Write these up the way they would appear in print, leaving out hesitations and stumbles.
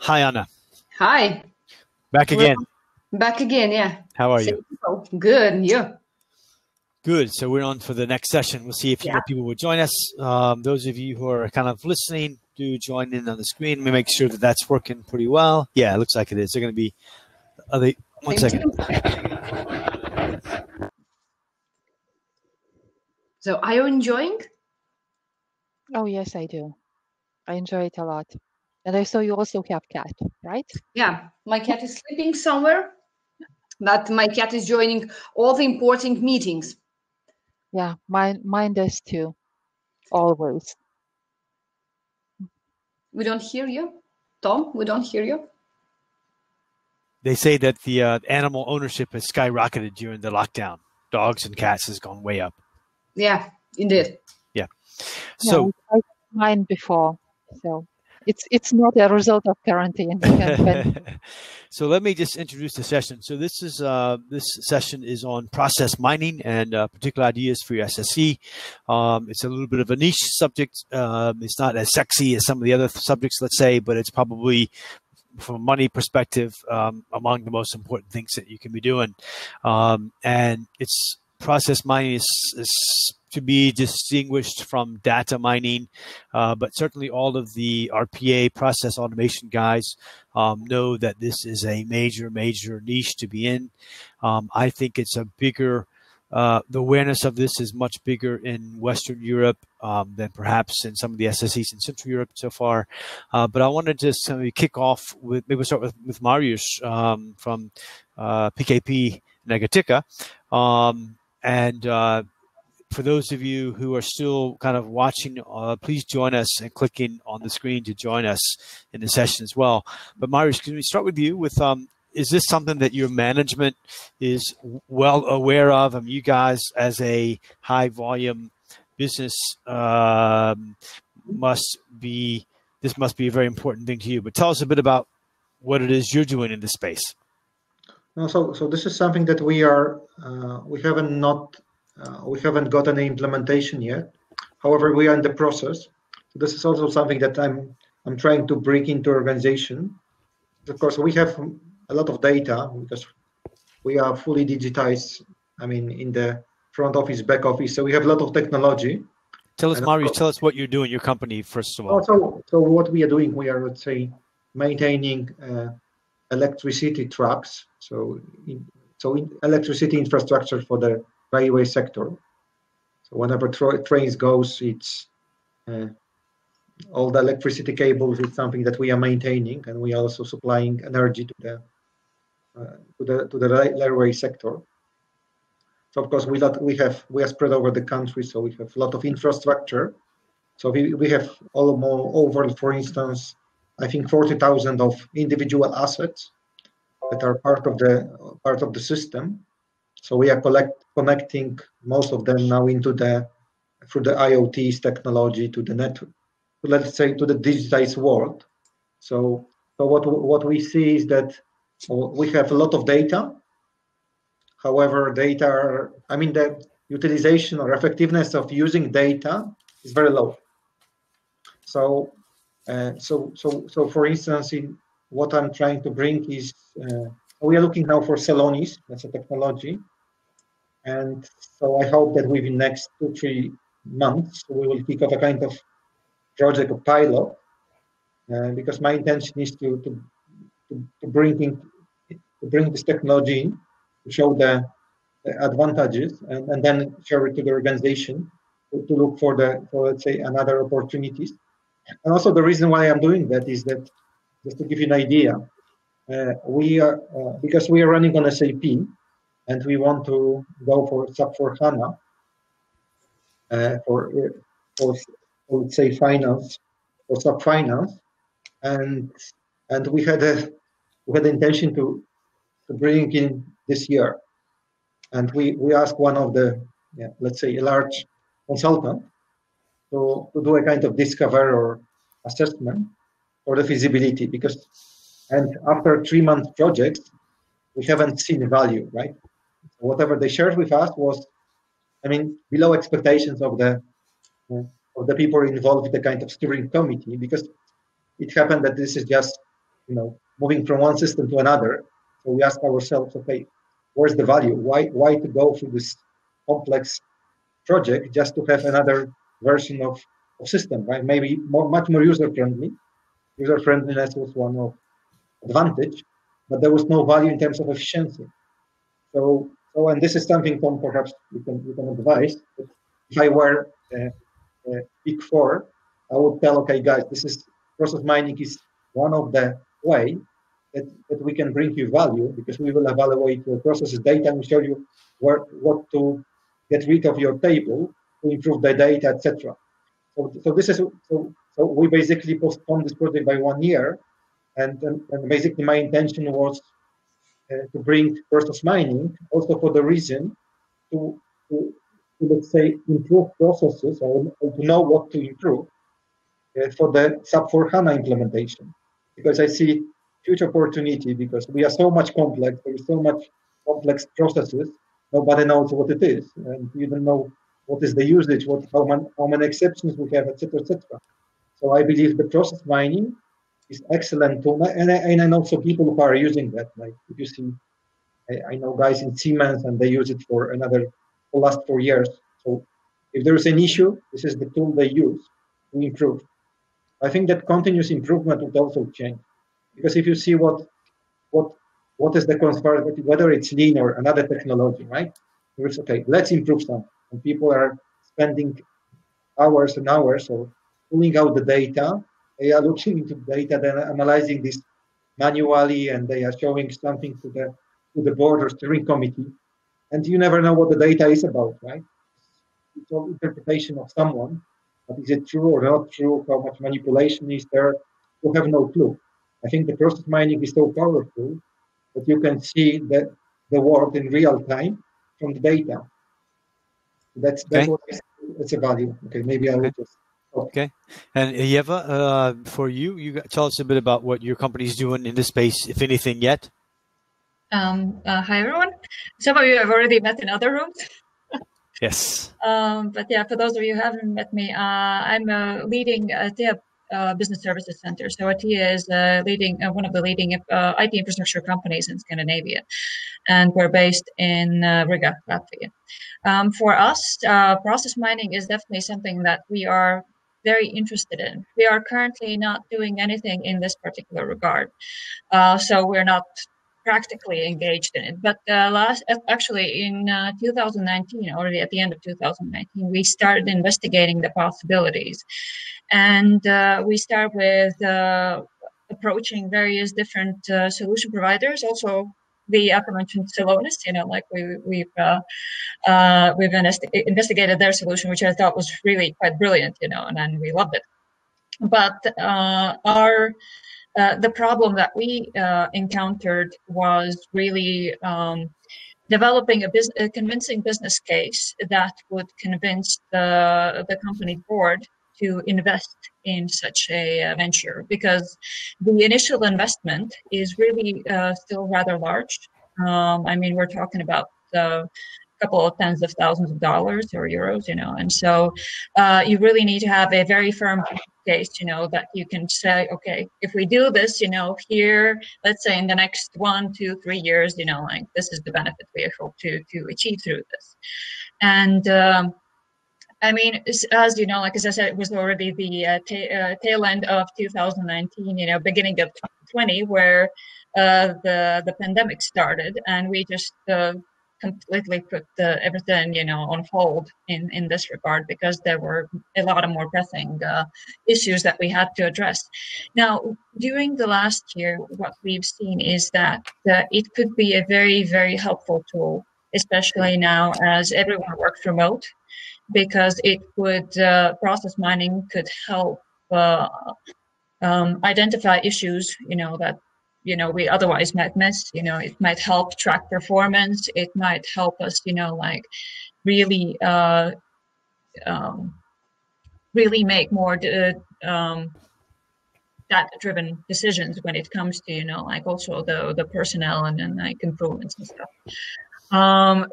Hi, Anna. Hi. Back again. Back again, yeah. How are you? Good, and you? Good. So we're on for the next session. We'll see if more people will join us. Those of you who are kind of listening, do join in on the screen. Let me make sure that that's working pretty well. Yeah, it looks like it is. They're going to be. One second. So, are you enjoying? Oh, yes, I do. I enjoy it a lot. And I saw you also have cat, right? Yeah, my cat is sleeping somewhere, but my cat is joining all the important meetings. Yeah, mine does too, always. We don't hear you. Thom, we don't hear you. They say that the animal ownership has skyrocketed during the lockdown. Dogs and cats has gone way up. Yeah, indeed. Yeah. So yeah, I mine before, so it's not a result of quarantine. So let me just introduce the session. So this session is on process mining and particular ideas for your SSE. It's a little bit of a niche subject. It's not as sexy as some of the other subjects, let's say, but it's probably, from a money perspective, among the most important things that you can be doing. And it's process mining is to be distinguished from data mining, but certainly all of the RPA process automation guys know that this is a major niche to be in. I think it's a bigger, the awareness of this is much bigger in Western Europe than perhaps in some of the SSEs in Central Europe so far. But I wanted to just kick off with, maybe we'll start with Mariusz from PKP Negatica. For those of you who are still kind of watching, please join us and clicking on the screen to join us in the session as well. But Mariusz, can we start with you with, is this something that your management is well aware of? I mean, you guys as a high volume business must be a very important thing to you, but tell us a bit about what it is you're doing in this space. No, so this is something that we haven't got any implementation yet. However, we are in the process. So this is also something that I'm trying to bring into organization. Of course, we have a lot of data because we are fully digitized. I mean, in the front office, back office. So we have a lot of technology. Tell us, Mariusz, tell us what you're doing, your company, first of all. So what we are doing, we are, let's say, maintaining electricity trucks. So electricity infrastructure for the railway sector. So whenever trains goes, it's all the electricity cables is something that we are maintaining, and we are also supplying energy to the railway sector. So of course we are spread over the country, so we have a lot of infrastructure. So we have over, for instance, I think 40,000 of individual assets that are part of the system. So we are connecting most of them now through the IoT technology to the network, let's say to the digitized world. So what we see is that we have a lot of data. However, the utilization or effectiveness of using data is very low. So for instance, what I'm trying to bring is we are looking now for Celonis, that's a technology. And so I hope that within the next 2-3 months, we will kick off a kind of project, a pilot, because my intention is to bring this technology in, to show the advantages, and then share it to the organization to look for let's say another opportunities. And also the reason why I'm doing that is that, just to give you an idea, because we are running on SAP, and we want to go for SAP for HANA for let's say finance or SAP finance, and we had the intention to bring in this year, and we asked one of the let's say a large consultant to do a kind of discover or assessment for the feasibility, and after 3-month projects we haven't seen the value, right? So whatever they shared with us was, below expectations of the people involved with the kind of steering committee, because it happened that this is just moving from one system to another. So we ask ourselves, okay, where's the value? Why to go through this complex project just to have another version of system, right? Maybe much more user-friendly. User-friendliness was one of advantage, but there was no value in terms of efficiency. So and this is something, Thom, perhaps you can advise. If I were Big Four, I would tell, okay, guys, this is process mining is one of the way that we can bring you value, because we will evaluate your processes data and show you what to get rid of your table to improve the data, etc. So this is so we basically postponed this project by 1 year, and basically my intention was to bring process mining also for the reason to let's say improve processes or to know what to improve for the SAP for HANA implementation, because I see huge opportunity, because we are so much complex, there is so much complex processes, nobody knows what it is, and you don't know what is the usage, how many exceptions we have, etc., etc. So I believe the process mining is excellent tool, and I know also people who are using that. Like if you see, I know guys in Siemens, and they use it for last 4 years. So if there is an issue, this is the tool they use to improve. I think that continuous improvement would also change, because if you see what is the conservative, whether it's lean or another technology, right? It's okay, let's improve something, and people are spending hours and hours of pulling out the data. They are looking into the data, then analyzing this manually, and they are showing something to the board or steering committee, and you never know what the data is about, right? It's all interpretation of someone. But is it true or not true? How much manipulation is there? You have no clue. I think the process mining is so powerful that you can see the world in real time from the data. That's what it's a value. Okay, maybe I will just. Okay, and Eva, for you tell us a bit about what your company is doing in this space, if anything yet. Hi everyone. Some of you I've already met in other rooms. Yes. But yeah, for those of you who haven't met me, I'm leading ATEA Business Services Center. So ATEA is leading one of the leading IT infrastructure companies in Scandinavia, and we're based in Riga, Latvia. For us, process mining is definitely something that we are very interested in. We are currently not doing anything in this particular regard, so we're not practically engaged in it. But actually in 2019, already at the end of 2019, we started investigating the possibilities, and we start with approaching various different solution providers. Also, the aforementioned Celonis, like we've investigated their solution, which I thought was really quite brilliant, and we loved it. But the problem that we encountered was really developing a convincing business case that would convince the company board to invest in such a venture, because the initial investment is really still rather large. I mean, we're talking about a couple of tens of thousands of dollars or euros, and so you really need to have a very firm case, that you can say, okay, if we do this, here, let's say in the next 1, 2, 3 years, like this is the benefit we hope to achieve through this. And I mean, as you know, like as I said, it was already the tail end of 2019, beginning of 2020, where the pandemic started, and we just completely put everything, on hold in this regard, because there were a lot of more pressing issues that we had to address. Now, during the last year, what we've seen is that it could be a very, very helpful tool, especially now as everyone works remote, because it would process mining could help identify issues, that we otherwise might miss. It might help track performance. It might help us, like really really make more data-driven decisions when it comes to, like also the personnel and like improvements and stuff.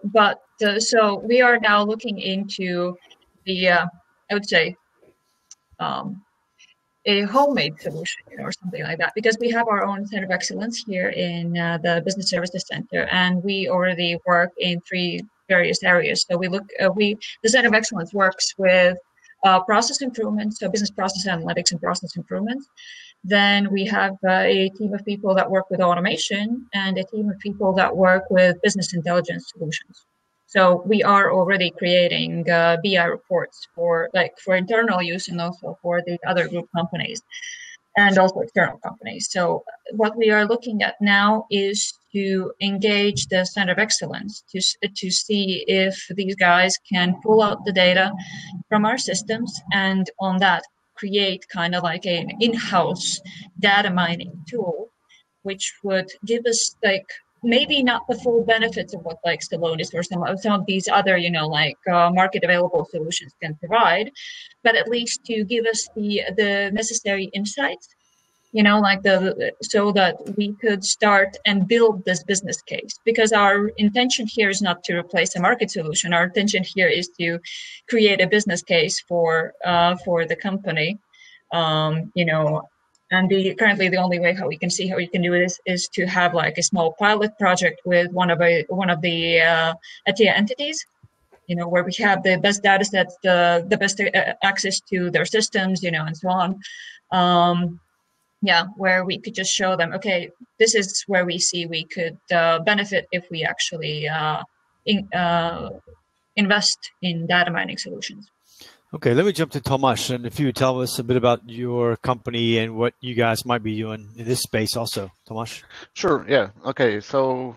But so we are now looking into the, I would say, a homemade solution, or something like that, because we have our own center of excellence here in the Business Services Center, and we already work in 3 various areas. So the center of excellence works with process improvements, so business process analytics and process improvements. Then we have a team of people that work with automation and a team of people that work with business intelligence solutions. So we are already creating BI reports for internal use and also for the other group companies and also external companies. So what we are looking at now is to engage the Center of Excellence to see if these guys can pull out the data from our systems, and on that create kind of like an in-house data mining tool, which would give us maybe not the full benefits of what Celonis or some of these other, market available solutions can provide, but at least to give us the necessary insights, so that we could start and build this business case. Because our intention here is not to replace a market solution. Our intention here is to create a business case for the company, And currently the only way how we can see how we can do this is to have a small pilot project with one of the ATIA entities, where we have the best data sets, the best access to their systems, and so on. Where we could just show them, okay, this is where we see we could benefit if we actually invest in data mining solutions. Okay, let me jump to Tomasz, and if you would tell us a bit about your company and what you guys might be doing in this space also. Tomasz? Sure, yeah. Okay, so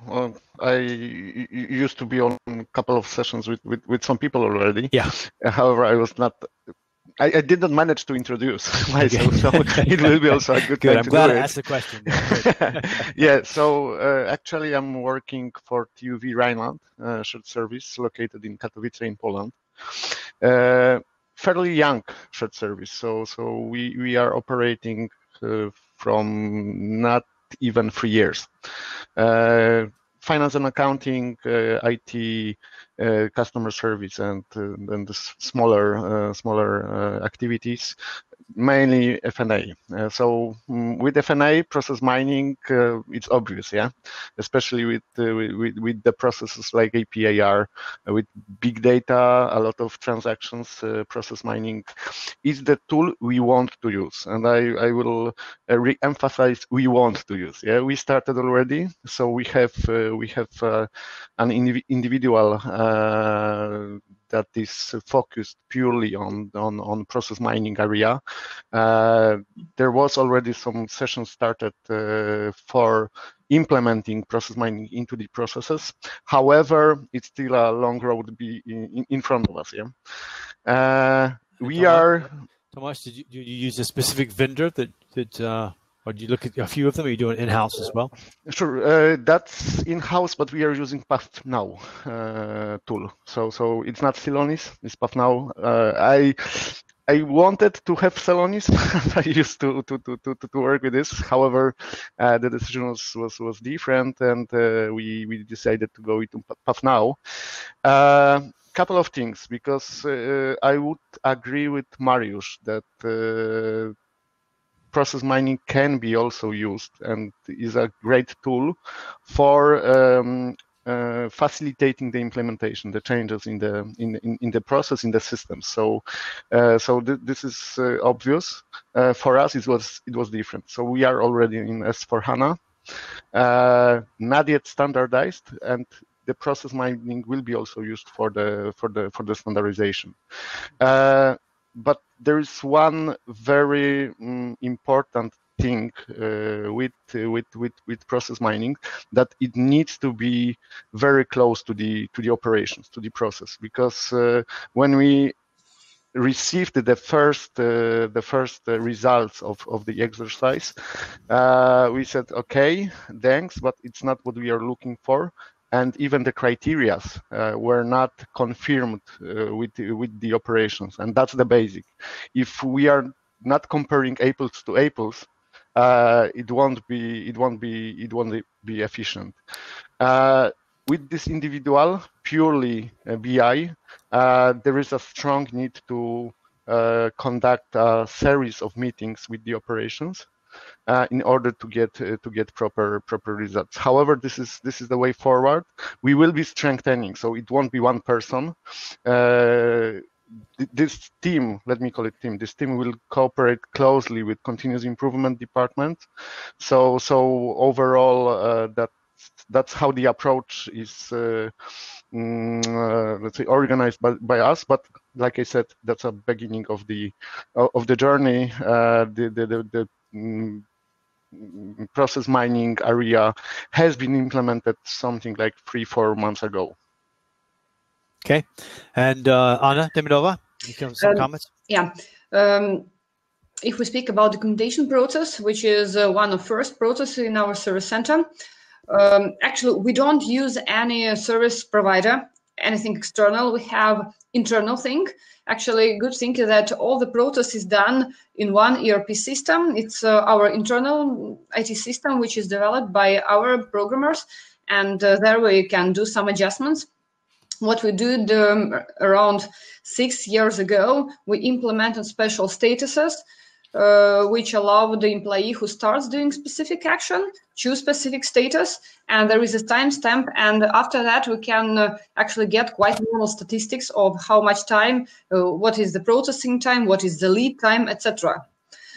I used to be on a couple of sessions with some people already. Yeah. However, I did not manage to introduce myself, so it will be also a good time I'm to glad do I it. asked the question. Yeah, so actually I'm working for TUV Rhineland shared service located in Katowice in Poland. Fairly young shared service, so we are operating from not even 3 years. Finance and accounting, IT, customer service, and the smaller activities, mainly F&A. So with F&A, process mining, it's obvious, yeah, especially with the processes like APAR, with big data, a lot of transactions. Process mining is the tool we want to use, and I will re-emphasize we want to use. Yeah, we started already, so we have an individual that is focused purely on process mining area. There was already some sessions started for implementing process mining into the processes. However, it's still a long road in front of us. Yeah, Tomasz, did you use a specific vendor or do you look at a few of them? Or are you doing in-house as well? Sure, that's in-house, but we are using PathNow tool. So it's not Celonis, it's PathNow. I wanted to have Celonis. I used to work with this. However, the decision was different, and we decided to go into PathNow. Couple of things, because I would agree with Mariusz that process mining can be also used and is a great tool for facilitating the implementation, the changes in the process, in the system. So this is obvious. For us, it was different. So we are already in S4HANA, not yet standardized, and the process mining will be also used for the standardization. But there is one very important thing with process mining, that it needs to be very close to the operations, to the process, because when we received the first results of the exercise, we said, okay, thanks, but it's not what we are looking for. And even the criteria were not confirmed with the operations, and that's the basic. If we are not comparing apples to apples, it won't be efficient. With this individual purely BI, there is a strong need to conduct a series of meetings with the operations in order to get proper results. However, this is the way forward. We will be strengthening, so it won't be one person. This team, let me call it team, this team will cooperate closely with continuous improvement department. So overall, that's how the approach is, let's say, organized by us. But like I said, that's a beginning of the journey. The process mining area has been implemented something like 3-4 months ago. Okay, and Anna Demidova, you have some comments? Yeah. If we speak about documentation process, which is one of first processes in our service center, actually we don't use any service provider, anything external. We have internal thing. Actually, good thing is that all the process is done in one ERP system. It's our internal IT system, which is developed by our programmers, and there we can do some adjustments. What we did around 6 years ago, we implemented special statuses, which allow the employee who starts doing specific action, choose specific status, and there is a timestamp. And after that, we can actually get quite normal statistics of how much time, what is the processing time, what is the lead time, etc.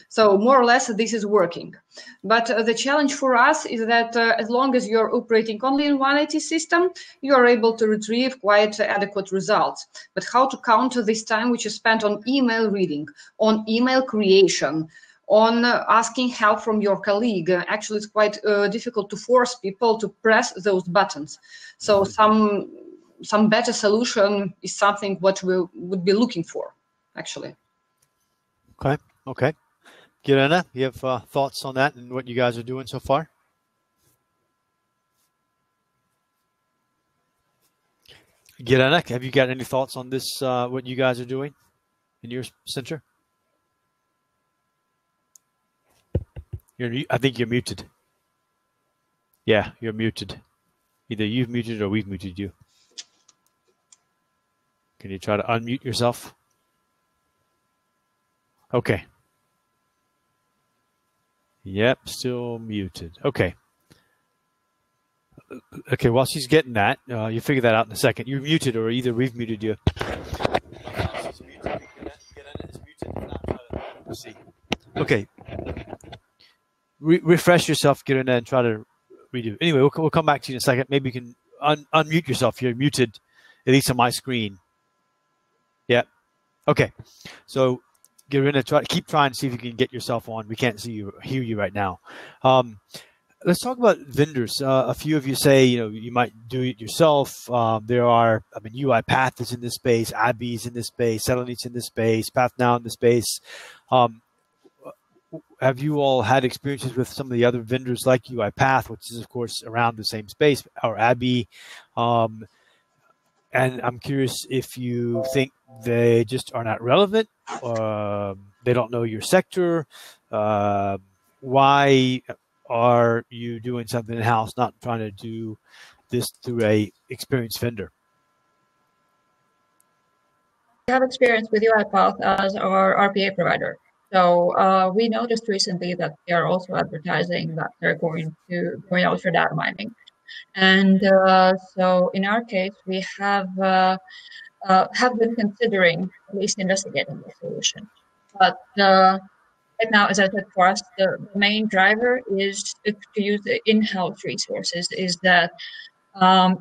So more or less, this is working. But the challenge for us is that as long as you're operating only in one IT system, you are able to retrieve quite adequate results. But how to counter this time which is spent on email reading, on email creation, on asking help from your colleague? Actually, it's quite difficult to force people to press those buttons. So some better solution is something what we would be looking for, actually. Okay. Irena, you have thoughts on that and what you guys are doing so far? Irena, have you got any thoughts on this, what you guys are doing in your center? I think you're muted. Yeah, you're muted. Either you've muted or we've muted you. Can you try to unmute yourself? Okay. Yep, still muted. Okay. Okay, while she's getting that, you figure that out in a second. You're muted, or either we've muted you. Let's see. Okay. Refresh yourself, get in there, and try to redo. Anyway, we'll come back to you in a second. Maybe you can unmute yourself. You're muted, at least on my screen. Yeah. Okay. So you're going to keep trying to see if you can get yourself on. We can't see you, hear you right now. Let's talk about vendors. A few of you say, you might do it yourself. There are, UiPath is in this space, Abby is in this space, Selenit's in this space, PathNow in this space. Have you all had experiences with some of the other vendors like UiPath, which is, of course, around the same space, or Abby? And I'm curious if you think they just are not relevant, they don't know your sector. Why are you doing something in-house, not trying to do this through a experienced vendor? We have experience with UiPath as our RPA provider. So we noticed recently that they are also advertising that they're going out for data mining. And so in our case, we have been considering, at least investigating the solution. But right now, as I said, for us, the main driver is to use the in-house resources, is that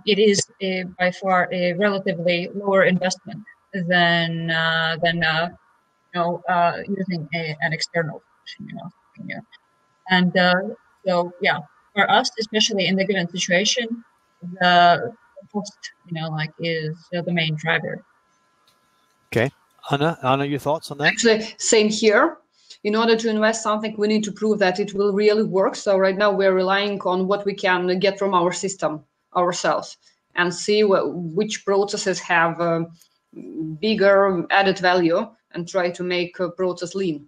it is by far a relatively lower investment than using an external solution, And so, yeah, for us, especially in the given situation, the cost, is the main driver. Okay. Anna, your thoughts on that? Actually, same here. In order to invest something, we need to prove that it will really work. So right now we're relying on what we can get from our system ourselves and see which processes have bigger added value and try to make a process lean.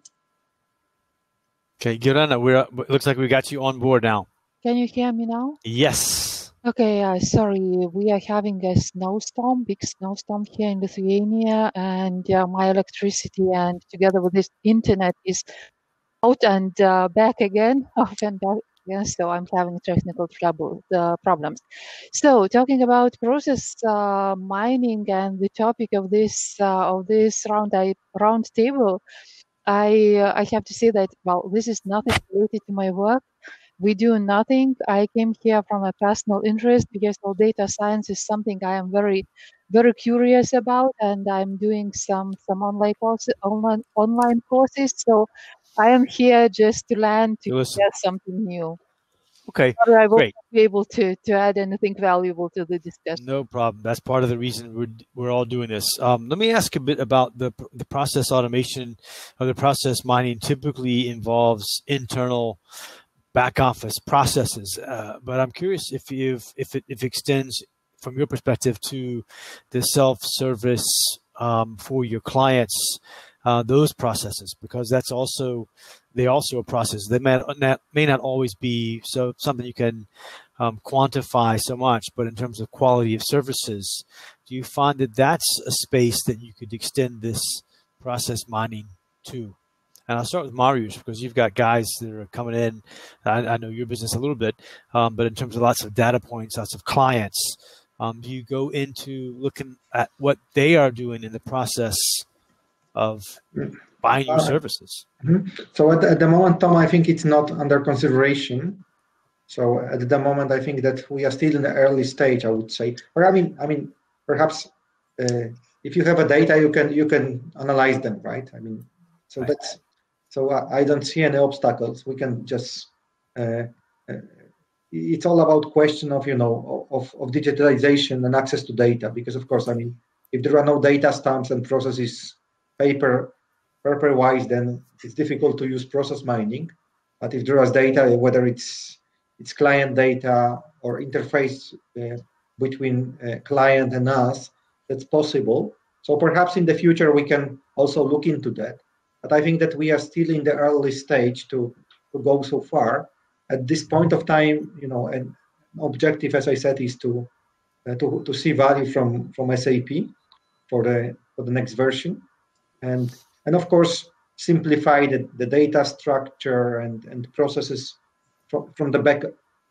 Okay, Irena, it looks like we got you on board now. Can you hear me now? Yes. Okay, sorry, we are having a snowstorm, big snowstorm here in Lithuania, and my electricity and together with this internet is out and back again, off and back again, so I'm having technical problems. So talking about process mining and the topic of this round table, I have to say that, well, this is nothing related to my work. We do nothing. I came here from a personal interest because well, data science is something I am very, very curious about, and I'm doing some online courses. So I am here just to learn to get something new. Okay, but I will great. not be able to add anything valuable to the discussion. No problem. That's part of the reason we're all doing this. Let me ask a bit about the process automation or the process mining. Typically involves internal back office processes, but I'm curious if it extends from your perspective to the self-service for your clients, those processes, because that's also a process. They may not always be something you can quantify so much, but in terms of quality of services, do you find that that's a space that you could extend this process mining to? And I'll start with Mariusz, because you've got guys that are coming in. I know your business a little bit, but in terms of lots of data points, lots of clients, do you go into looking at what they are doing in the process of buying your services? So at the moment, Thom, I think it's not under consideration. So at the moment, I think that we are still in the early stage, I would say. Or I mean, perhaps if you have a data, you can analyze them, right? I mean, so right. So I don't see any obstacles. We can just. It's all about question of of digitalization and access to data, because of course, I mean, if there are no data stamps and processes paper-wise, then it's difficult to use process mining. But if there is data, whether it's client data or interface between client and us, that's possible. So perhaps in the future we can also look into that. But I think that we are still in the early stage to go so far. At this point of time, an objective, as I said, is to see value from SAP for the next version, and of course simplify the data structure and processes from the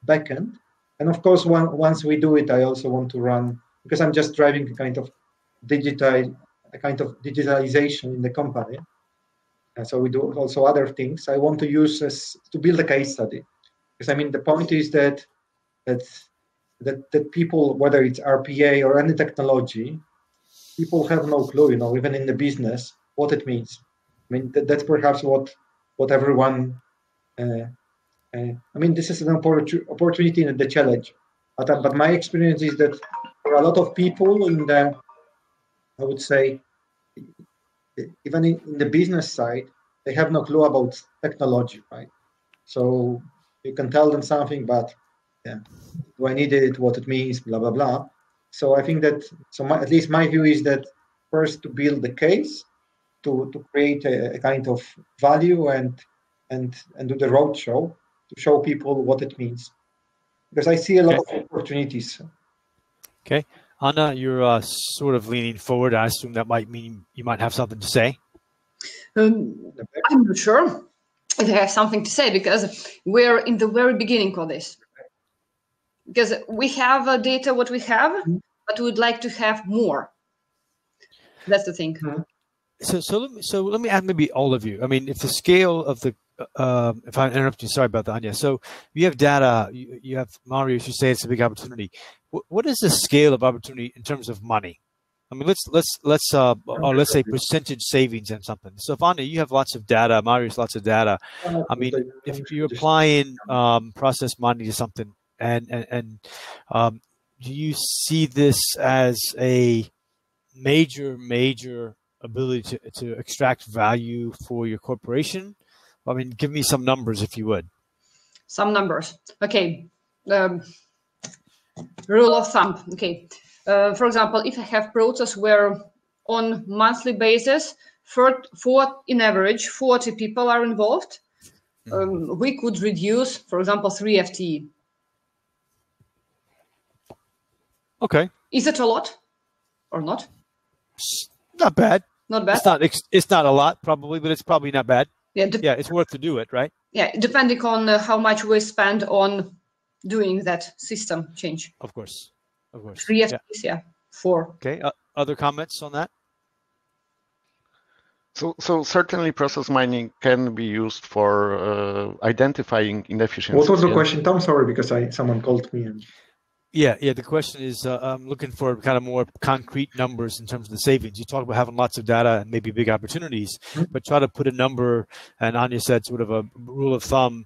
back end. And of course, once we do it, I also want to run, because I'm just driving a kind of digitalization in the company. And so we do also other things. I want to use to build a case study, because I mean the point is that people, whether it's RPA or any technology, people have no clue, even in the business, what it means. I mean that's perhaps what everyone. I mean, this is an opportunity and the challenge. But my experience is that there are a lot of people in the, I would say, even in the business side, they have no clue about technology, right? So you can tell them something, but yeah, do I need it? What it means? Blah blah blah. So I think that at least my view is that first to build the case, to create a kind of value and do the roadshow to show people what it means, because I see a lot of opportunities. Okay. Anna, you're sort of leaning forward. I assume that might mean you might have something to say. I'm not sure if I have something to say, because we're in the very beginning of this. Because we have data what we have, but we would like to have more. That's the thing. So let me ask maybe all of you. I mean, if the scale of the if I interrupt you, sorry about that, Anya. So you have data, you have Mariusz, you say it's a big opportunity. What is the scale of opportunity in terms of money? I mean, let's say percentage savings and something. So if Anya, you have lots of data, Mariusz, lots of data. I mean, if you're applying process mining to something, and do you see this as a major ability to extract value for your corporation? I mean, give me some numbers if you would. Some numbers. Okay. Rule of thumb. Okay. For example, if I have process where on monthly basis, in average, 40 people are involved, we could reduce, for example, 3 FTE. Okay. Is it a lot or not? Not bad. Not bad. It's not a lot probably, but it's probably not bad. Yeah. Yeah, it's worth to do it, right? Yeah, depending on how much we spend on doing that system change. Of course. 3 FTEs, yeah. 4. Okay. Other comments on that? So certainly process mining can be used for identifying inefficiencies. What was the question, Thom? Sorry, because someone called me. Yeah. The question is, I'm looking for kind of more concrete numbers in terms of the savings. You talk about having lots of data and maybe big opportunities, but try to put a number. And Anya said sort of a rule of thumb,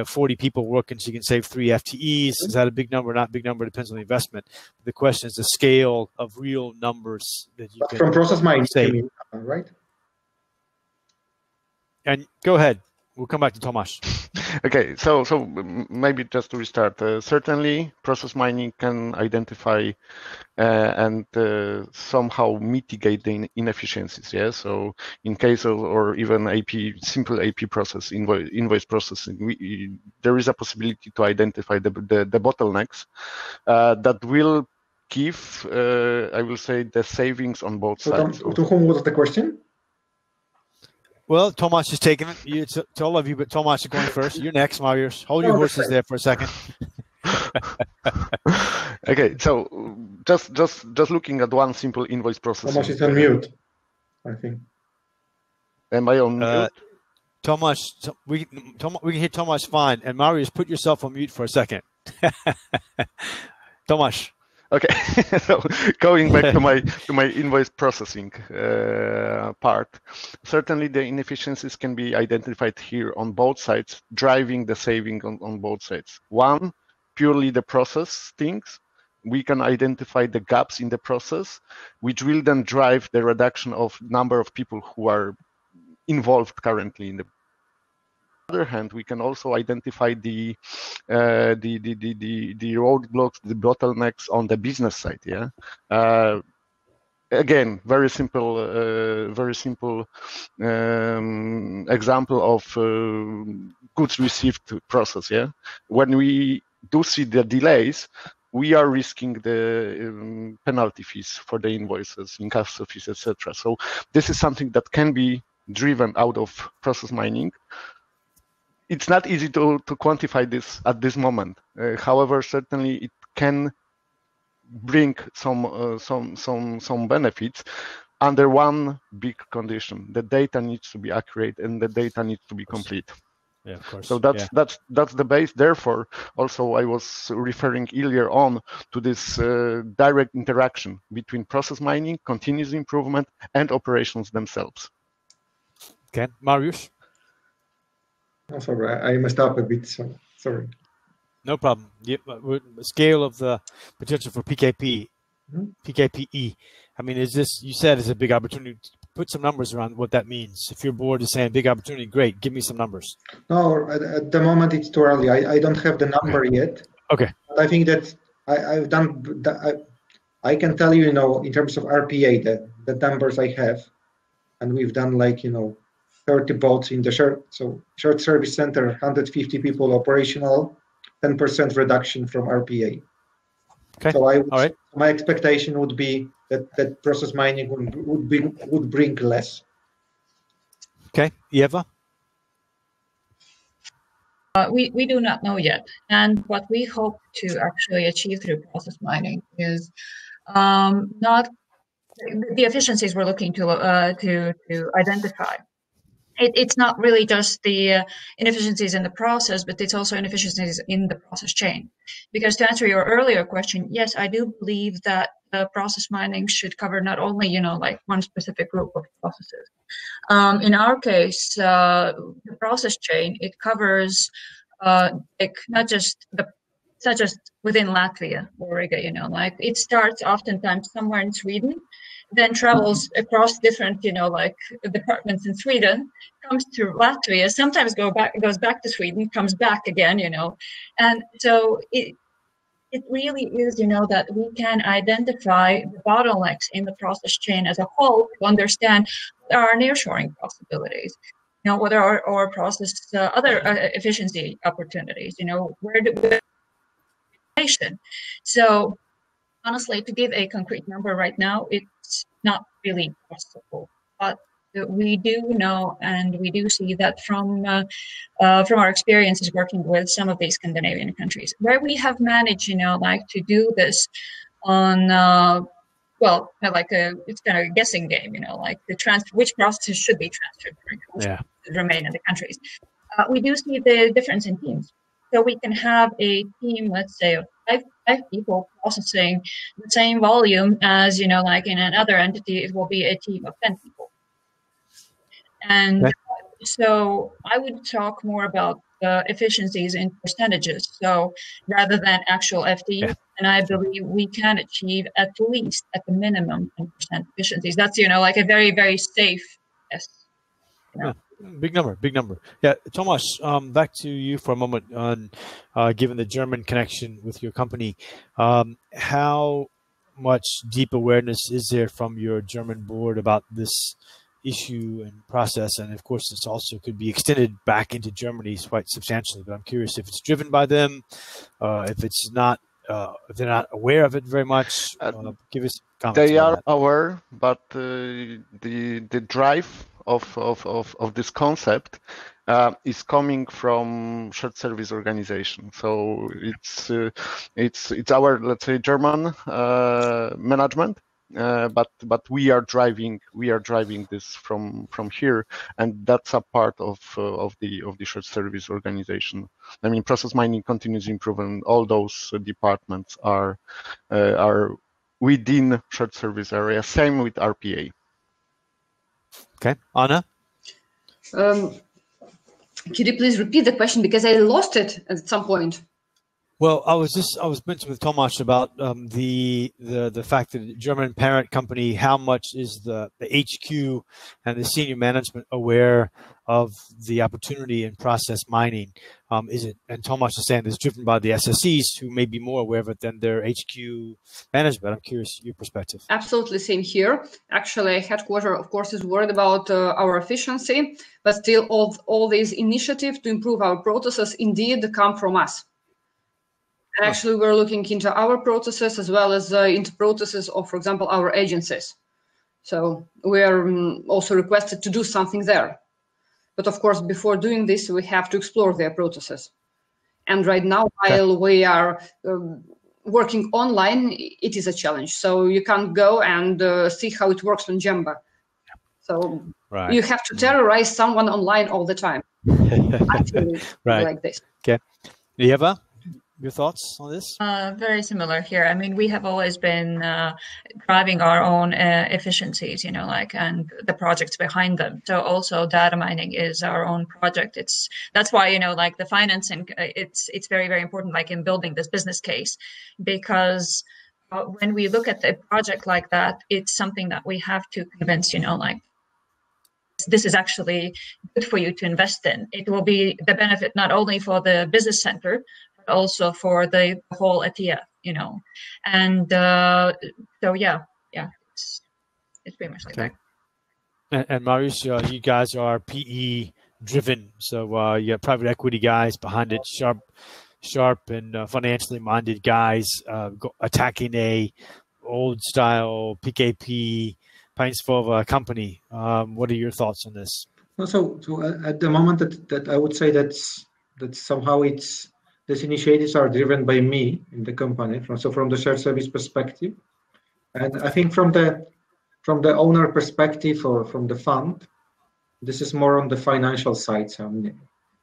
40 people working, so you can save 3 FTEs. Is that a big number? Not big number. Depends on the investment. The question is the scale of real numbers that you can from process mining, save. Right? And go ahead. We'll come back to Tomasz. Okay, so maybe just to restart, certainly process mining can identify and somehow mitigate the inefficiencies. Yeah, so in case of or even simple AP process, invoice processing, there is a possibility to identify the bottlenecks that will give, I will say, the savings on both sides. To whom was the question? Well, Tomasz is taking it. It's to all of you, but Tomasz is going first. You're next, Mariusz. Hold your horses there for a second. Okay, so just looking at one simple invoice process. Tomasz is on mute, I think. Am I on mute? Tomasz, we can hear Tomasz fine. And Mariusz, put yourself on mute for a second. Tomasz. Okay, so going back to my invoice processing part, certainly the inefficiencies can be identified here on both sides, driving the saving on both sides. One, purely the process things. We can identify the gaps in the process, which will then drive the reduction of number of people who are involved currently in the. On the other hand, we can also identify the roadblocks, the bottlenecks on the business side. Yeah. Again, very simple example of goods received process. Yeah. When we do see the delays, we are risking the penalty fees for the invoices, incasso fees, etc. So this is something that can be driven out of process mining. It's not easy to quantify this at this moment. However, certainly it can bring some benefits under one big condition: the data needs to be accurate and the data needs to be complete. Yeah, of course. So that's the base. Therefore, also I was referring earlier on to this direct interaction between process mining, continuous improvement, and operations themselves. Okay, Mariusz. Oh, sorry, I messed up a bit. So sorry. No problem. The scale of the potential for PKP, PKPE. I mean, is this, you said, is a big opportunity. Put some numbers around what that means. If your board is saying big opportunity, great. Give me some numbers. No, at the moment it's too early. I don't have the number yet. Okay. But I think that I've done. I can tell you, in terms of RPA, the numbers I have, and we've done 30 bots in the shared service center, 150 people operational, 10% reduction from RPA. Okay. So all right. My expectation would be that process mining would bring less. Okay, Eva. We do not know yet, and what we hope to actually achieve through process mining is not the efficiencies we're looking to identify. It's not really just the inefficiencies in the process, but it's also inefficiencies in the process chain. Because to answer your earlier question, yes, I do believe that the process mining should cover not only, one specific group of processes. In our case, the process chain, it covers not just within Latvia or Riga, it starts oftentimes somewhere in Sweden, then travels across different, departments in Sweden, comes to Latvia, sometimes goes back to Sweden, comes back again, and so it really is, that we can identify the bottlenecks in the process chain as a whole to understand what are our nearshoring possibilities, what are our process other efficiency opportunities, where do we. So honestly, to give a concrete number right now, it's not really possible. But we do know, and we do see that from our experiences working with some of these Scandinavian countries, where we have managed, to do this on, it's kind of a guessing game, which processes should be transferred to remain in the countries. We do see the difference in teams. So we can have a team, let's say, of five people processing the same volume as, like in another entity, it will be a team of 10 people. And so I would talk more about the efficiencies in percentages. So rather than actual FTE, and I believe we can achieve at least at the minimum 10% efficiencies. That's, like a very, very safe guess. Big number. Yeah, Tomasz, back to you for a moment on given the German connection with your company. How much deep awareness is there from your German board about this issue and process? And of course, this also could be extended back into Germany quite substantially. But I'm curious if it's driven by them, if it's not, if they're not aware of it very much. Give us comments. They are aware, but the drive of this concept is coming from shared service organization. So it's our, let's say, German management, but we are driving this from here, and that's a part of the shared service organization. I mean, process mining, continuous improvement, all those departments are within shared service area. Same with RPA. Okay, Anna. Could you please repeat the question, because I lost it at some point? Well, I was mentioning with Tomasz about the fact that the German parent company, how much is the HQ and the senior management aware of the opportunity in process mining? Is it, and Tomasz is saying, it's driven by the SSEs who may be more aware of it than their HQ management. I'm curious your perspective. Absolutely same here. Actually, headquarters, of course, is worried about our efficiency, but still all these initiatives to improve our processes indeed come from us. And actually, we're looking into our processes as well as into processes of, for example, our agencies. So we are also requested to do something there. But of course, before doing this, we have to explore their processes. And right now, while we are working online, it is a challenge. So you can't go and see how it works on Gemba. So you have to terrorize someone online all the time. Actually, like this. Okay. Eva? Your thoughts on this? Very similar here. I mean, we have always been driving our own efficiencies, and the projects behind them. So also data mining is our own project. That's why, the financing, it's very, very important, like in building this business case, because when we look at a project like that, it's something that we have to convince, this is actually good for you to invest in. It will be the benefit not only for the business center, also for the whole ETF, and so it's pretty much like that. And Marius, you guys are PE driven, so you have private equity guys behind it, sharp and financially minded guys attacking a old style PKP Państwowa company. What are your thoughts on this? So at the moment that I would say that somehow these initiatives are driven by me in the company, from the shared service perspective, and I think from the owner perspective or from the fund, this is more on the financial side. So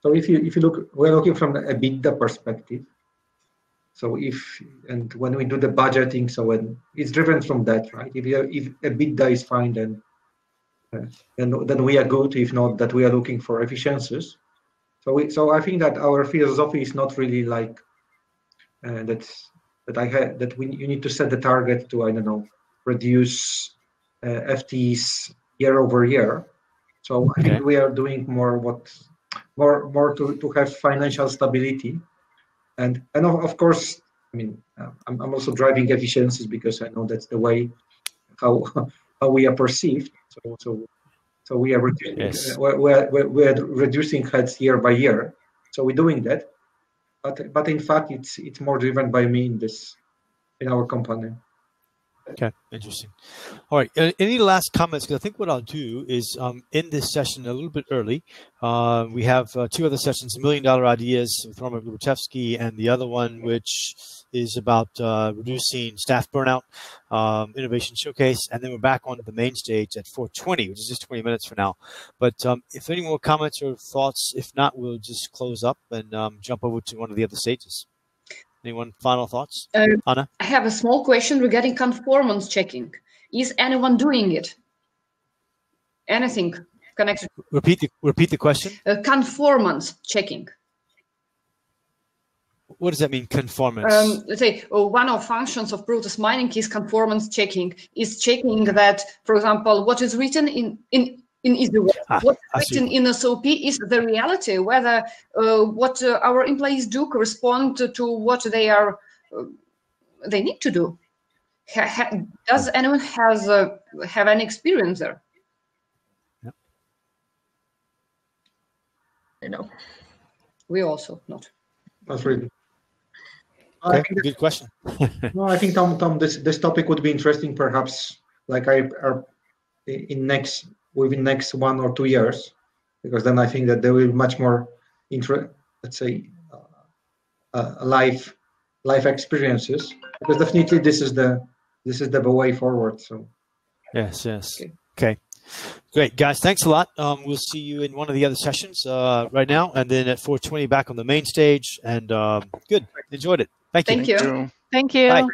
if you look, we're looking from the EBITDA perspective. So when we do the budgeting, so when it's driven from that, right? If EBITDA is fine, then we are good. If not, that we are looking for efficiencies. So I think that our philosophy is not really like you need to set the target to reduce FTEs year over year. So I think we are doing more to have financial stability, and of course, I mean, I'm also driving efficiencies because I know that's the way how we are perceived. So we are reducing heads year by year. So we're doing that, but in fact it's more driven by me in our company. Okay, interesting. All right, any last comments? Because I think what I'll do is end this session a little bit early. We have two other sessions, $1 Million Ideas with Roman Lubachevsky, and the other one, which is about reducing staff burnout, innovation showcase, and then we're back on the main stage at 4:20, which is just 20 minutes from now. But if any more comments or thoughts, if not, we'll just close up and jump over to one of the other stages. Anyone final thoughts? Anna? I have a small question regarding conformance checking. Is anyone doing it? Anything connected? Repeat the question. Conformance checking. What does that mean, conformance? Let's say one of functions of process mining is conformance checking. Is checking that, for example, what is written in EasyWeb, what's written in SOP is the reality, whether what our employees do correspond to what they need to do. Does anyone have any experience there? Yep. No. We also not. Not really. Okay, good question. No, I think Thom, this topic would be interesting, perhaps, like within next 1 or 2 years, because then I think that there will be much more life experiences. Because definitely this is the way forward. So yes. Okay. Great, guys. Thanks a lot. We'll see you in one of the other sessions right now, and then at 4:20 back on the main stage. And good. Enjoyed it. Thank you. Thank you. Thank you. Bye.